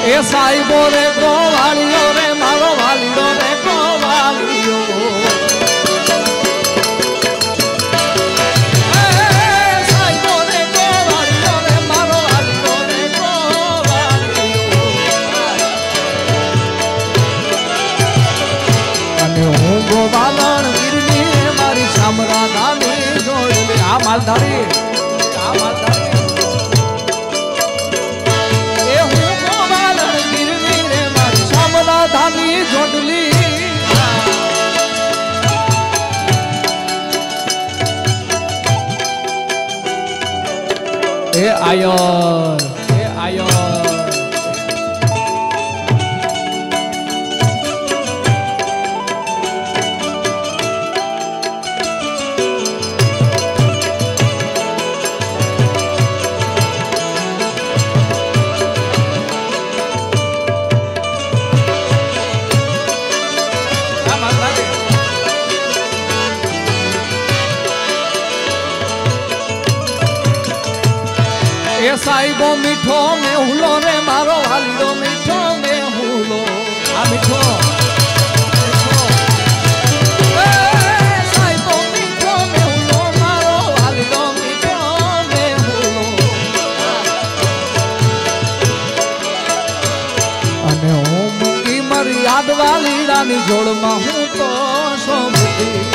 એ સાહેબો રે ગોવાળીઓ રે મારો વાલીઓ રે ગોવાળીઓ ગોવાલણ ગીરની મારી શામરા દાની જોડે આ માલધારી એ હું ગોવાલણ ગીરની રે મારી શામરા દાની જોડલી એ આયો સાહેબો મીઠો મેં હુલો રે મારો વાલીડો મીઠો મેં હુલો આ મીઠો સાહેબો મીઠો મેં હુલો મારો વાલીડો મીઠો મેં હુલો અને હું મૂકી મારી યાદ વાલીડાની જોડમાં હું તો સોમતી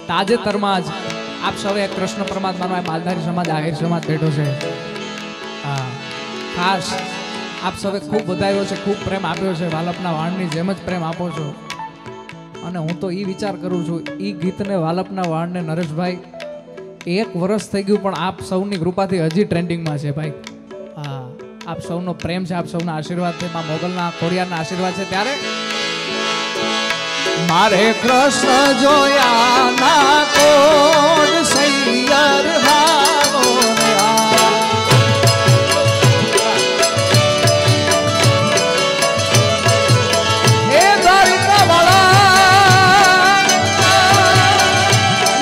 તાજેતરમાં જ આપ સૌએ કૃષ્ણ પરમાત્માનો માલધારી સમાજ આહિર સમાજ બેઠો છે ખાસ આપ સૌએ ખૂબ વધાવ્યો છે ખૂબ પ્રેમ આપ્યો છે વાલપના વાણની જેમ જ પ્રેમ આપો છો અને હું તો એ વિચાર કરું છું એ ગીતને વાલપના વાણને નરેશભાઈ 1 વર્ષ થઈ ગયું પણ આપ સૌની કૃપાથી હજી ટ્રેન્ડિંગમાં છે ભાઈ આપ સૌનો પ્રેમ છે આપ સૌના આશીર્વાદ છે મા મોગલના ખોડિયારના આશીર્વાદ છે ત્યારે મારે કૃષ્ણ જોયા ના કોડ સૈયર હારો એ દ્વારિકા વાળા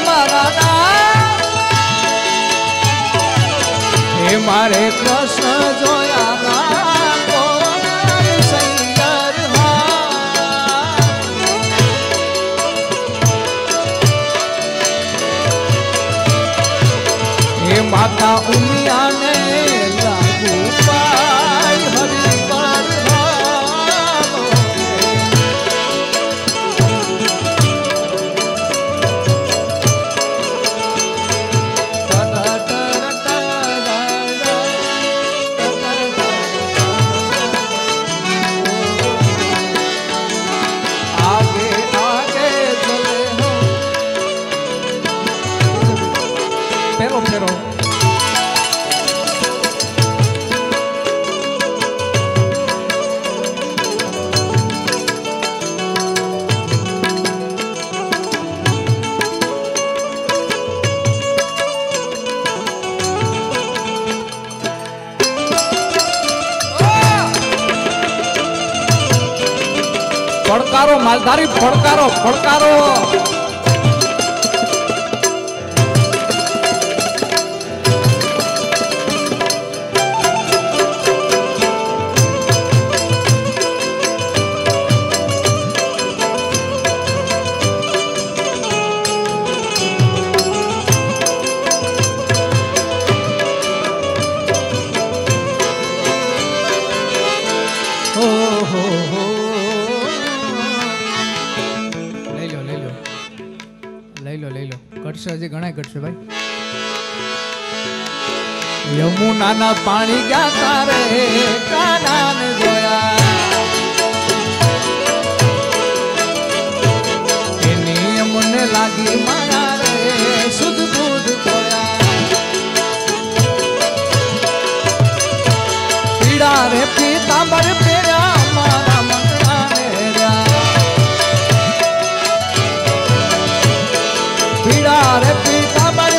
મારા એ મારે કૃષ્ણ જોયા ના માતા ઉમિયાને લાગુ પાય હરી પર આગે આગે ચલે હો ફેરો ફેરો પડકારો માલધારી પડકારો પડકારો હજી ઘણા ઘટશે ભાઈ. યમુનાના પાણી ગયા તારે કાનાને જોયા, એની યમને લાગી માયા રે સુધ બુધ જોયા. પીડા રે પીતાંબર પેર્યા મારા મંગળાને રહ્યા. પીડા રે પીતાંબર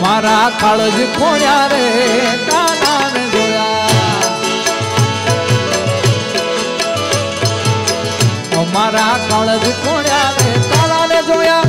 મારા કાળજ ખોણ્યા રે કાનાને જોયા. મારા કાળજ ખોણ્યા રે કાનાને જોયા.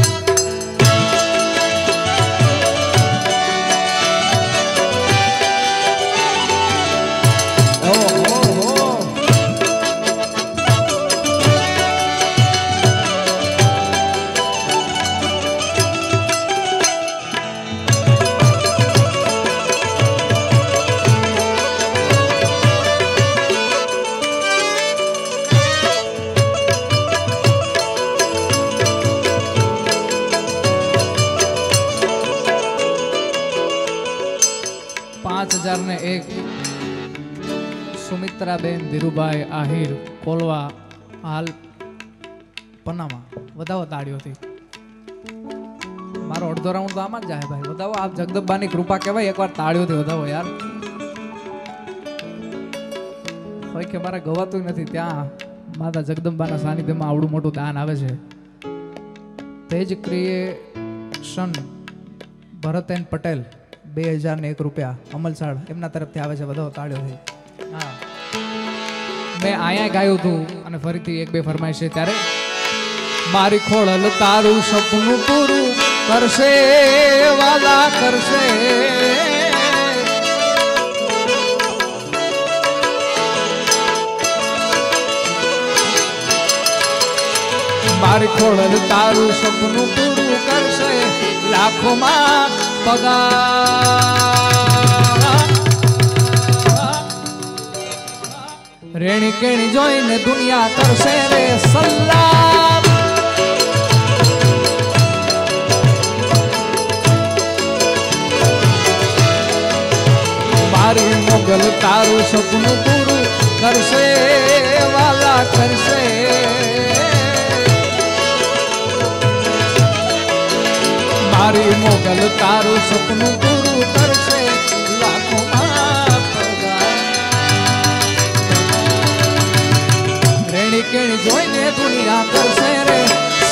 એક સુમિત્રાબેન ધીરુભાઈ આહિર કોલવા હાલ પનામા. વધાવો તાળીઓથી. મારો અડધો રાઉન્ડ તો આમાં જ જાય ભાઈ. વધાવો. આપ જગદંબાની કૃપા કહેવાય. એકવાર તાળીઓથી વધાવો યાર. હોય કે મારે ગવાતું નથી ત્યાં માતા જગદંબાના સાનિધ્યમાં આવડું મોટું દાન આવે છે. તેજ ક્રિએશન ભરતેન પટેલ 2001 રૂપિયા અમલસાડ એમના તરફથી આવે છે. બધો તાળ્યો થઈ. હા, મેં અહીંયા ગાયું હતું અને ફરીથી એક બે ફરમાઈશ છે. ત્યારે મારી ખોળલ તારું સપનું પૂરું કરશે વાલા કરશે. મારી ખોળલ તારું સપનું પૂરું કરશે લાખોમાં પગાર. રેણી કેણી જોઈને દુનિયા કરશે રે સલામ. મારી મોગલ તારું સપનું પૂરું કરશે વાલા કરશે. મારી મોગલ તારું સપનું પૂરું કરશે લાખોમાં પગાર. રેણી કેણી જોઈને દુનિયા કરશે રે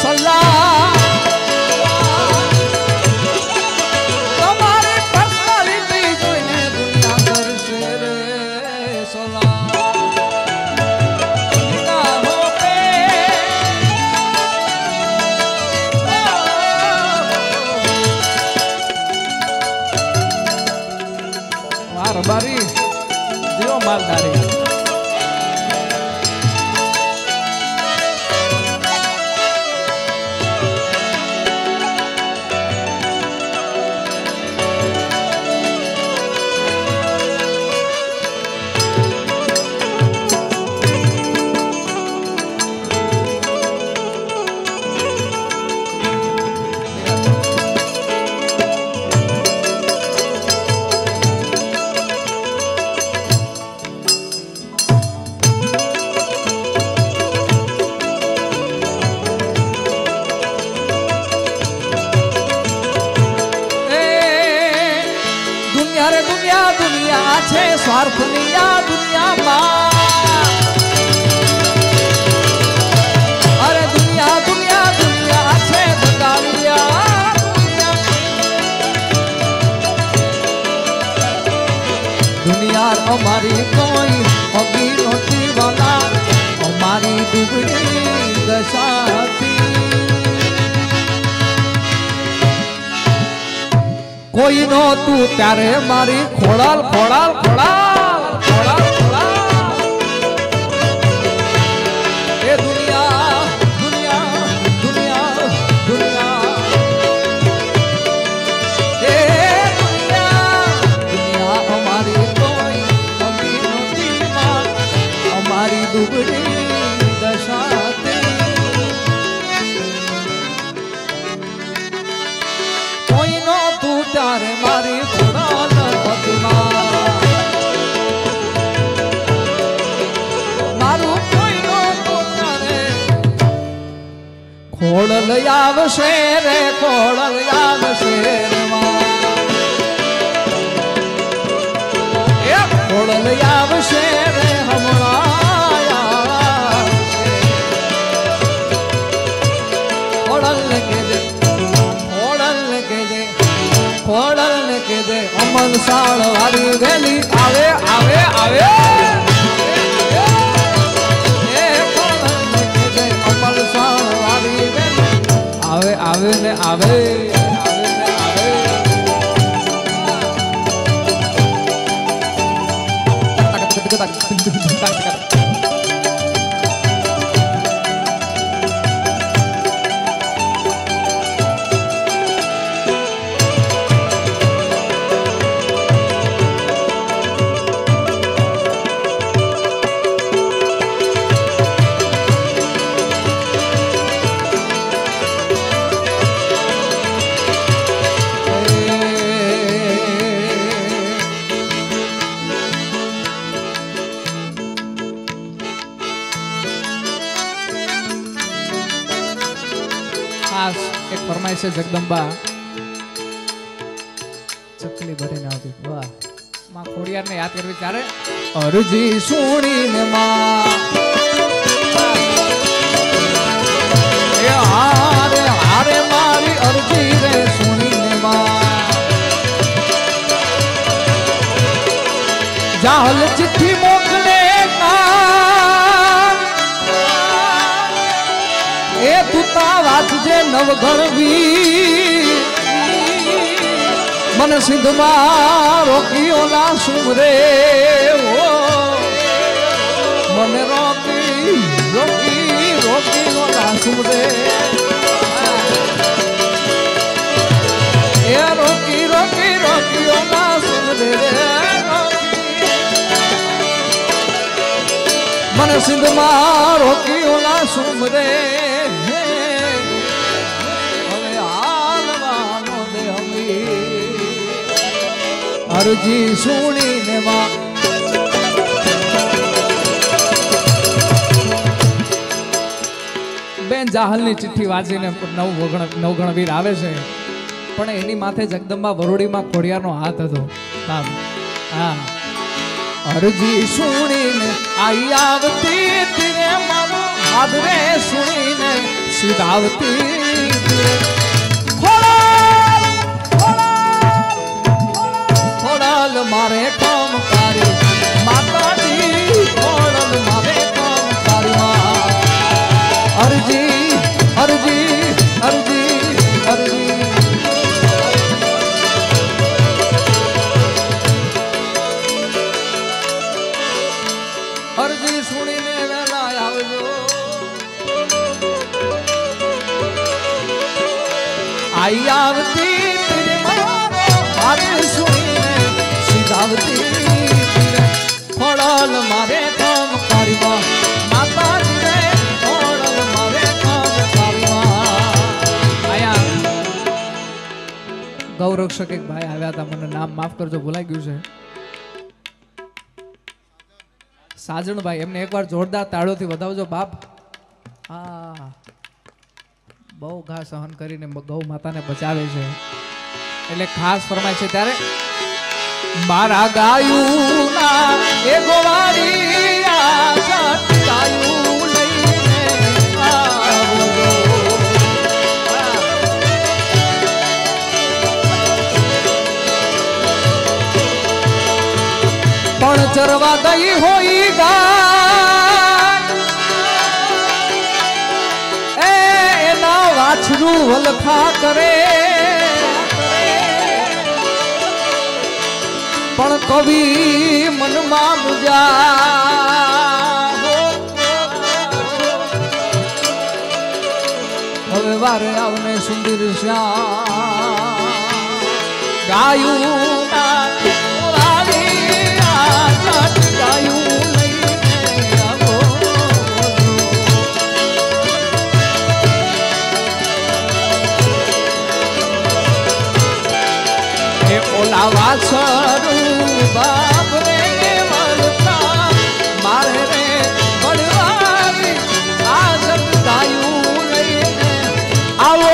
સલાહ. તમારી પર્સનાલિટી જોઈને દુનિયા કરશે રે સલાહ. બારી દિયો માલધારી. દુનિયા છે સ્વાર્થની આ દુનિયામાં. અરે દુનિયા દુનિયા દુનિયા છે બગાડિયા. દુનિયા અમારી કોઈ અગી નહોતી વાલા. અમારી ડૂબડી દશાથી કોઈ નો તું ત્યારે મારી ખોડાલ ખોડાલ ખોડાલ ખોડાલ ખોડાલ. એ દુનિયા દુનિયા દુનિયા દુનિયા આવશે રે ખોડલ આવશે રે ખોડલ આવશે રે હમણાં ખોડલ ને કેજે અમલ સાળ વાળી વેલી આવે આવે આવે અમલ સાળ વાળી વેલી આવે આવે ને આવે એક ફરમાય છે જગદંબા ચકલી ભરીને આવતી વાહ માં ખોડિયાર ને યાદ કરવી ત્યારે અરજી સુણીને માં એ હારે હારે મારી અરજી રે સુણીને માં જાહલ ચિઠ્ઠી મોકલે એ તુતા વાંચજે નવગણવી મન સિંધમાં રોકીઓ ના સુમરે મને રોકી રોકી રોકીઓ ના સુમરે એ રોકી રોકી રોકીઓ ના સુમરે મન સિંધમાં રોકીઓ ના સુમરે અરજી સુણીને માં બેન જાહલની ચિઠ્ઠી વાંચીને નવગણ વીર આવે છે પણ એની માથે જગદંબા વરોડીમાં ખોડિયારનો હાથ હતો હા અરજી સુણીને આઈ આવતી તીરે મારો હાથ રે સુણીને સીધાવતી મારે કામ કરી માતાજી ખોડલ મારે કામ કરી અરજી અરજી અરજી અરજી અરજી સુણીને વેલા આવજો આઈ આવતી મારે સુણીને ખોડલ મારે કામ કરવા માતાજી રે ખોડલ મારે કામ કરવા આયા ગૌરક્ષક એક ભાઈ આવ્યા હતા મને નામ માફ કરજો ભૂલાઈ ગયું છે સાજણભાઈ એમને એકવાર જોરદાર તાળોથી વધાવજો બાપ હા બહુ ઘા સહન કરીને ગૌ માતાને બચાવે છે એટલે ખાસ ફરમાય છે ત્યારે મારા ગાયું ના એ ગોવાળી ગાયું લઈને આવજો પણ ચરવા ગઈ હોય ગાય એના વાછરું વલખા કરે પણ કવિ મનમાં મુજા હવે વારે આવને સુંદર શ્યામ ગાયું ગાયું ઓલા વાછરું બાપ રે વળતા મારે રે વળવાની આ જગ ગાયું લઈને આવો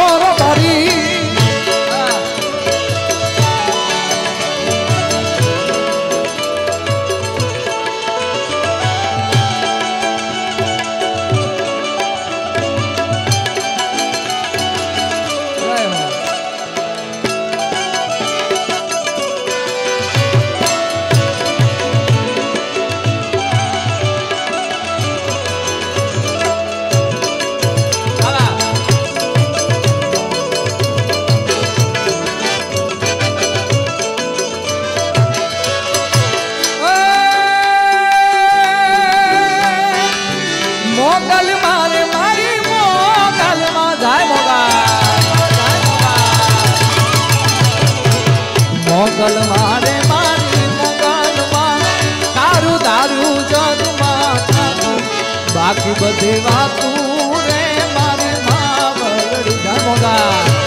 મારે મારી મોગલમાં તારું તારું જગમાં તારું બાકી બધી વાતું રે મારી માવડી ધર્મોદા